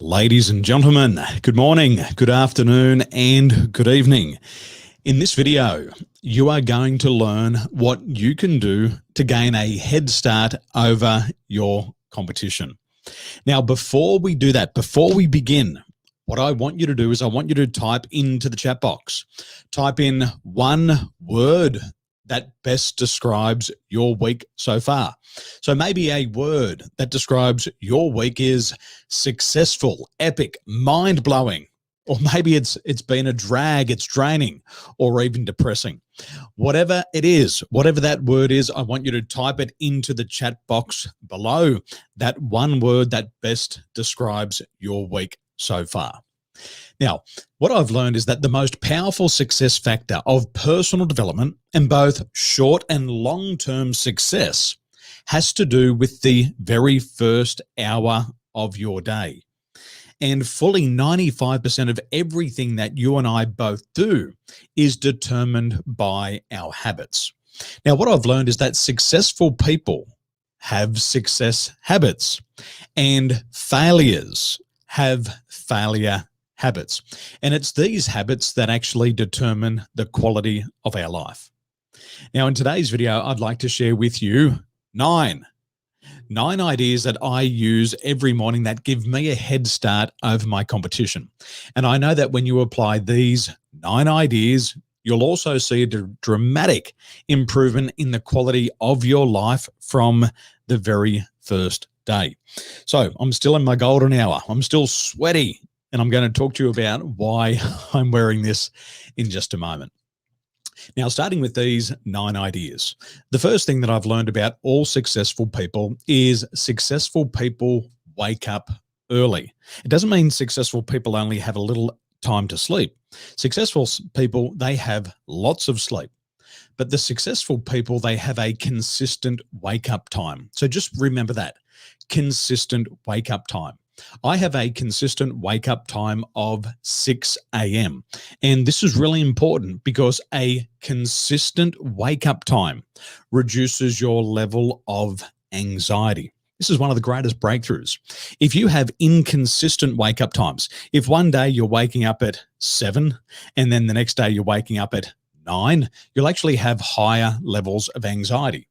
Ladies and gentlemen, good morning, good afternoon, and good evening. In this video, you are going to learn what you can do to gain a head start over your competition. Now, before we do that, before we begin, what I want you to do is I want you to type into the chat box, type in one word that best describes your week so far. So maybe a word that describes your week is successful, epic, mind-blowing, or maybe it's been a drag, it's draining, or even depressing. Whatever it is, whatever that word is, I want you to type it into the chat box below, that one word that best describes your week so far. Now, what I've learned is that the most powerful success factor of personal development and both short and long-term success has to do with the very first hour of your day. And fully 95% of everything that you and I both do is determined by our habits. Now, what I've learned is that successful people have success habits and failures have failure habits. And it's these habits that actually determine the quality of our life. Now, in today's video, I'd like to share with you nine ideas that I use every morning that give me a head start over my competition. And I know that when you apply these 9 ideas, you'll also see a dramatic improvement in the quality of your life from the very first day. So I'm still in my golden hour. I'm still sweaty. And I'm going to talk to you about why I'm wearing this in just a moment. Now, starting with these 9 ideas, the first thing that I've learned about all successful people is successful people wake up early. It doesn't mean successful people only have a little time to sleep. Successful people, they have lots of sleep. But the successful people, they have a consistent wake up time. So just remember that, consistent wake up time. I have a consistent wake up time of 6 a.m. And this is really important because a consistent wake up time reduces your level of anxiety. This is one of the greatest breakthroughs. If you have inconsistent wake up times, if one day you're waking up at 7 and then the next day you're waking up at 9, you'll actually have higher levels of anxiety.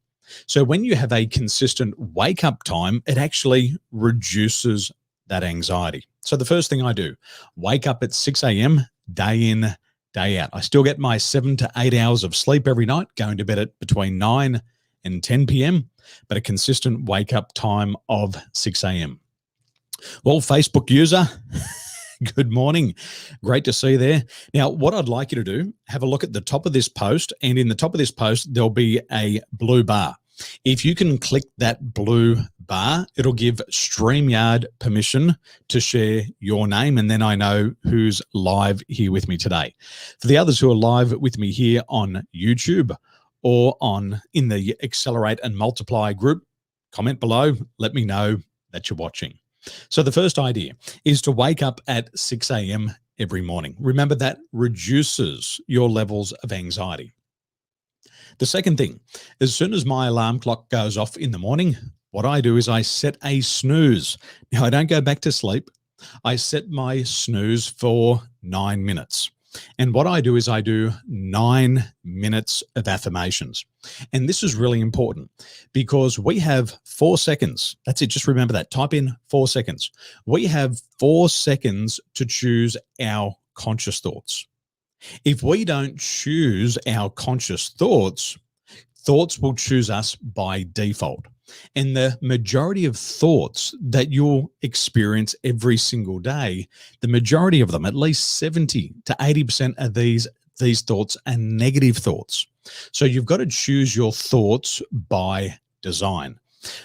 So when you have a consistent wake up time, it actually reduces that anxiety. So the first thing I do, wake up at 6 a.m., day in, day out. I still get my 7 to 8 hours of sleep every night, going to bed at between 9 and 10 p.m., but a consistent wake up time of 6 a.m. Well, Facebook user, good morning. Great to see you there. Now, what I'd like you to do, have a look at the top of this post, and in the top of this post, there'll be a blue bar. If you can click that blue bar, it'll give StreamYard permission to share your name, and then I know who's live here with me today. For the others who are live with me here on YouTube or in the Accelerate and Multiply group, comment below, let me know that you're watching. So the first idea is to wake up at 6 a.m. every morning. Remember, that reduces your levels of anxiety. The second thing, as soon as my alarm clock goes off in the morning, what I do is I set a snooze. Now, I don't go back to sleep. I set my snooze for 9 minutes. And what I do is I do 9 minutes of affirmations. And this is really important because we have 4 seconds. That's it. Just remember that. Type in 4 seconds. We have 4 seconds to choose our conscious thoughts. If we don't choose our conscious thoughts, thoughts will choose us by default. And the majority of thoughts that you'll experience every single day, the majority of them, at least 70 to 80% of these thoughts are negative thoughts. So you've got to choose your thoughts by design.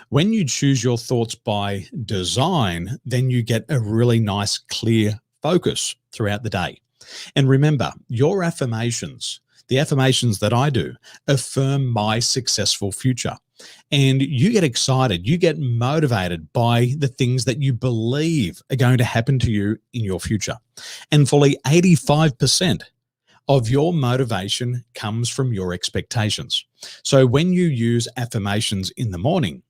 When you choose your thoughts by design, then you get a really nice, clear focus throughout the day. And remember, your affirmations, the affirmations that I do, affirm my successful future. And you get excited, you get motivated by the things that you believe are going to happen to you in your future. And fully 85% of your motivation comes from your expectations. So when you use affirmations in the morning,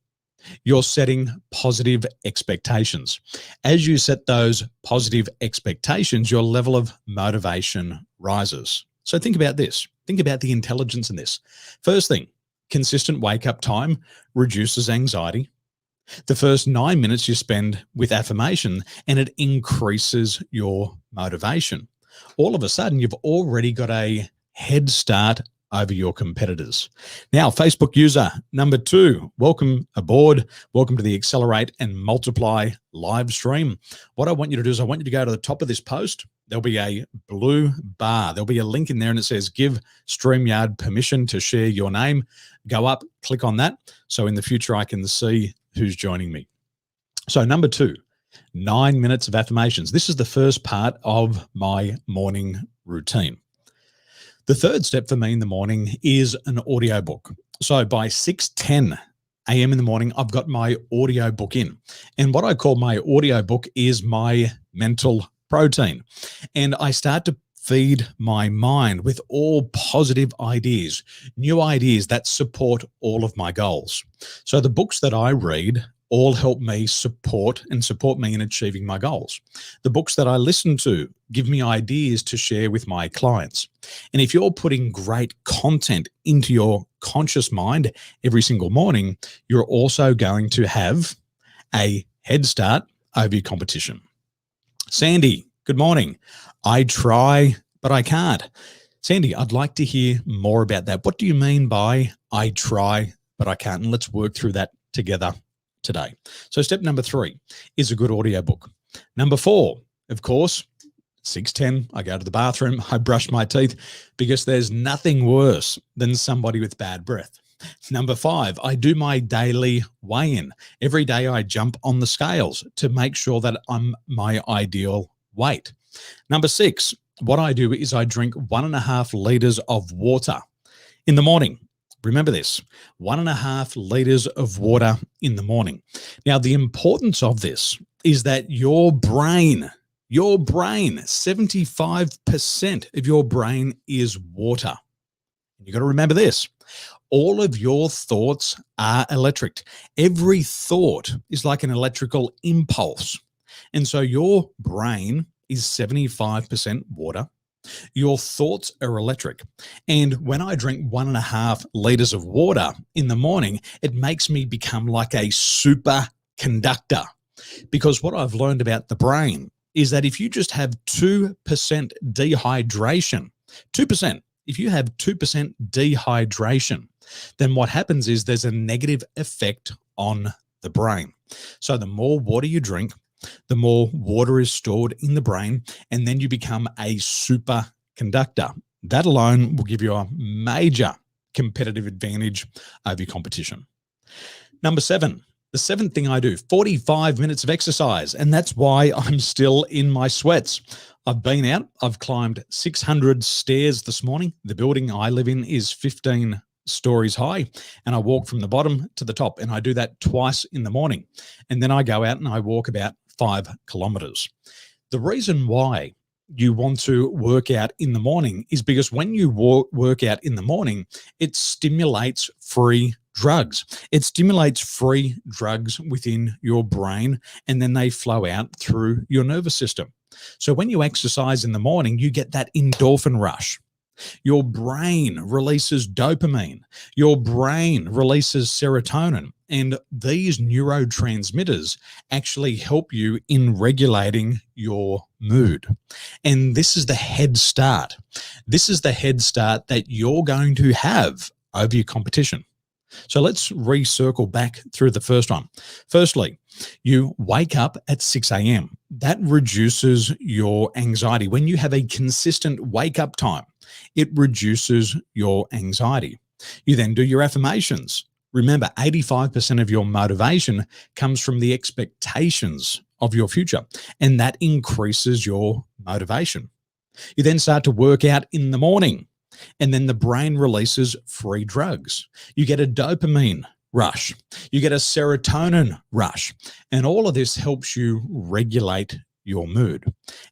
You're setting positive expectations. As you set those positive expectations, your level of motivation rises. So think about this. Think about the intelligence in this. First thing, consistent wake up time reduces anxiety. The first 9 minutes you spend with affirmation and it increases your motivation. All of a sudden, you've already got a head start over your competitors. Now, Facebook user number 2, welcome aboard. Welcome to the Accelerate and Multiply live stream. What I want you to do is I want you to go to the top of this post. There'll be a blue bar. There'll be a link in there and it says, give StreamYard permission to share your name. Go up, click on that. So in the future, I can see who's joining me. So number 2, 9 minutes of affirmations. This is the first part of my morning routine. The third step for me in the morning is an audiobook. So by 6:10 a.m. in the morning, I've got my audiobook in. And what I call my audiobook is my mental protein. And I start to feed my mind with all positive ideas, new ideas that support all of my goals. So the books that I read all help me support me in achieving my goals. The books that I listen to give me ideas to share with my clients. And if you're putting great content into your conscious mind every single morning, you're also going to have a head start over your competition. Sandy, good morning. I try, but I can't. Sandy, I'd like to hear more about that. What do you mean by I try, but I can't? And let's work through that together today. So step number 3 is a good audiobook. Number 4, of course, 6:10, I go to the bathroom, I brush my teeth because there's nothing worse than somebody with bad breath. Number 5, I do my daily weigh-in. Every day I jump on the scales to make sure that I'm my ideal weight. Number 6, what I do is I drink 1.5 liters of water in the morning. Remember this, 1.5 liters of water in the morning. Now, the importance of this is that your brain, 75% of your brain is water. You got to remember this. All of your thoughts are electric. Every thought is like an electrical impulse. And so your brain is 75% water. Your thoughts are electric. And when I drink 1.5 liters of water in the morning, it makes me become like a superconductor. Because what I've learned about the brain is that if you just have 2% dehydration, 2%, if you have 2% dehydration, then what happens is there's a negative effect on the brain. So the more water you drink, the more water is stored in the brain, and then you become a superconductor. That alone will give you a major competitive advantage over your competition. Number 7, the 7th thing I do, 45 minutes of exercise, and that's why I'm still in my sweats. I've been out, I've climbed 600 stairs this morning. The building I live in is 15 stories high, and I walk from the bottom to the top, and I do that twice in the morning. And then I go out and I walk about 5 kilometers. The reason why you want to work out in the morning is because when you work out in the morning, it stimulates free drugs. It stimulates free drugs within your brain, and then they flow out through your nervous system. So when you exercise in the morning, you get that endorphin rush. Your brain releases dopamine. Your brain releases serotonin. And these neurotransmitters actually help you in regulating your mood. And this is the head start. This is the head start that you're going to have over your competition. So let's recircle back through the first one. Firstly, you wake up at 6 a.m. That reduces your anxiety. When you have a consistent wake up time, it reduces your anxiety. You then do your affirmations. Remember, 85% of your motivation comes from the expectations of your future, and that increases your motivation. You then start to work out in the morning, and then the brain releases free drugs. You get a dopamine rush. You get a serotonin rush, and all of this helps you regulate your mood.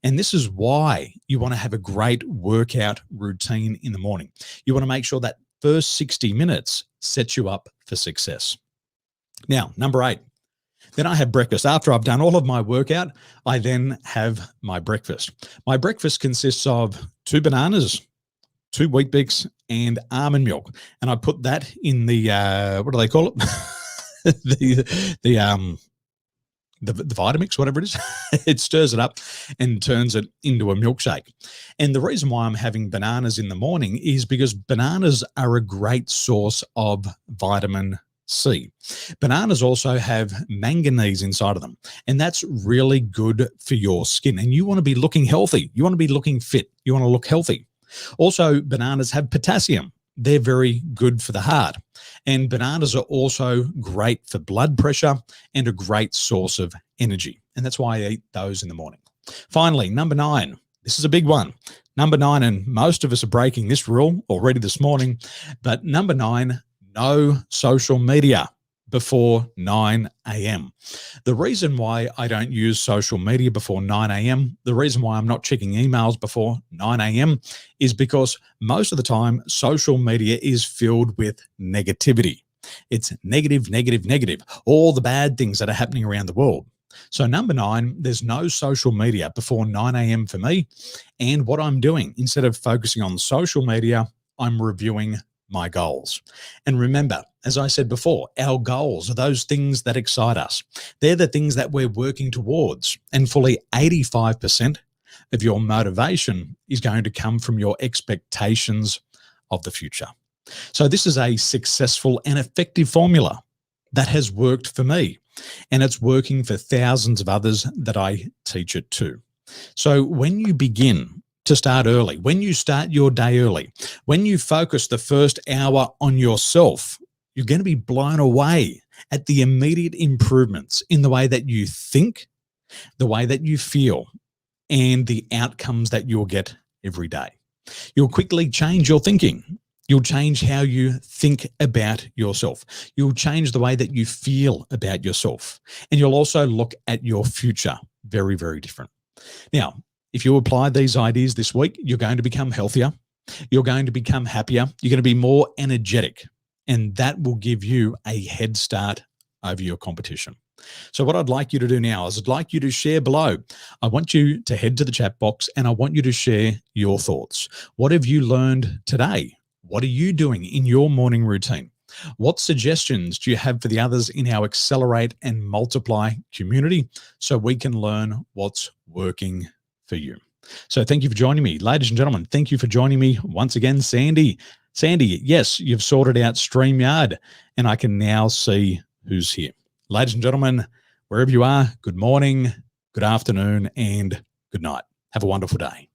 And this is why you want to have a great workout routine in the morning. You want to make sure that first 60 minutes sets you up for success. Now, number 8, then I have breakfast. After I've done all of my workout, I then have my breakfast. My breakfast consists of 2 bananas, 2 Wheat Bix, and almond milk. And I put that in the, what do they call it? the Vitamix, whatever it is. It stirs it up and turns it into a milkshake. And the reason why I'm having bananas in the morning is because bananas are a great source of vitamin C. Bananas also have manganese inside of them, and that's really good for your skin. And you want to be looking healthy. You want to be looking fit. You want to look healthy. Also, bananas have potassium. They're very good for the heart. And bananas are also great for blood pressure and a great source of energy. And that's why I eat those in the morning. Finally, number 9. This is a big one. Number 9, and most of us are breaking this rule already this morning, but number 9, no social media before 9 a.m. The reason why I don't use social media before 9 a.m., the reason why I'm not checking emails before 9 a.m. is because most of the time social media is filled with negativity. It's negative, negative, negative, all the bad things that are happening around the world. So number 9, there's no social media before 9 a.m. for me. And what I'm doing, instead of focusing on social media, I'm reviewing my goals. And remember, as I said before, our goals are those things that excite us. They're the things that we're working towards. And fully 85% of your motivation is going to come from your expectations of the future. So this is a successful and effective formula that has worked for me, and it's working for thousands of others that I teach it to. So when you begin to start early, when you start your day early, when you focus the first hour on yourself, you're going to be blown away at the immediate improvements in the way that you think, the way that you feel, and the outcomes that you'll get every day. You'll quickly change your thinking. You'll change how you think about yourself. You'll change the way that you feel about yourself. And you'll also look at your future very, very different. Now, if you apply these ideas this week, you're going to become healthier. You're going to become happier. You're going to be more energetic. And that will give you a head start over your competition. So what I'd like you to do now is I'd like you to share below. I want you to head to the chat box and I want you to share your thoughts. What have you learned today? What are you doing in your morning routine? What suggestions do you have for the others in our Accelerate and Multiply community so we can learn what's working for you? So thank you for joining me. Ladies and gentlemen, thank you for joining me once again. Sandy, yes, you've sorted out StreamYard and I can now see who's here. Ladies and gentlemen, wherever you are, good morning, good afternoon, and good night. Have a wonderful day.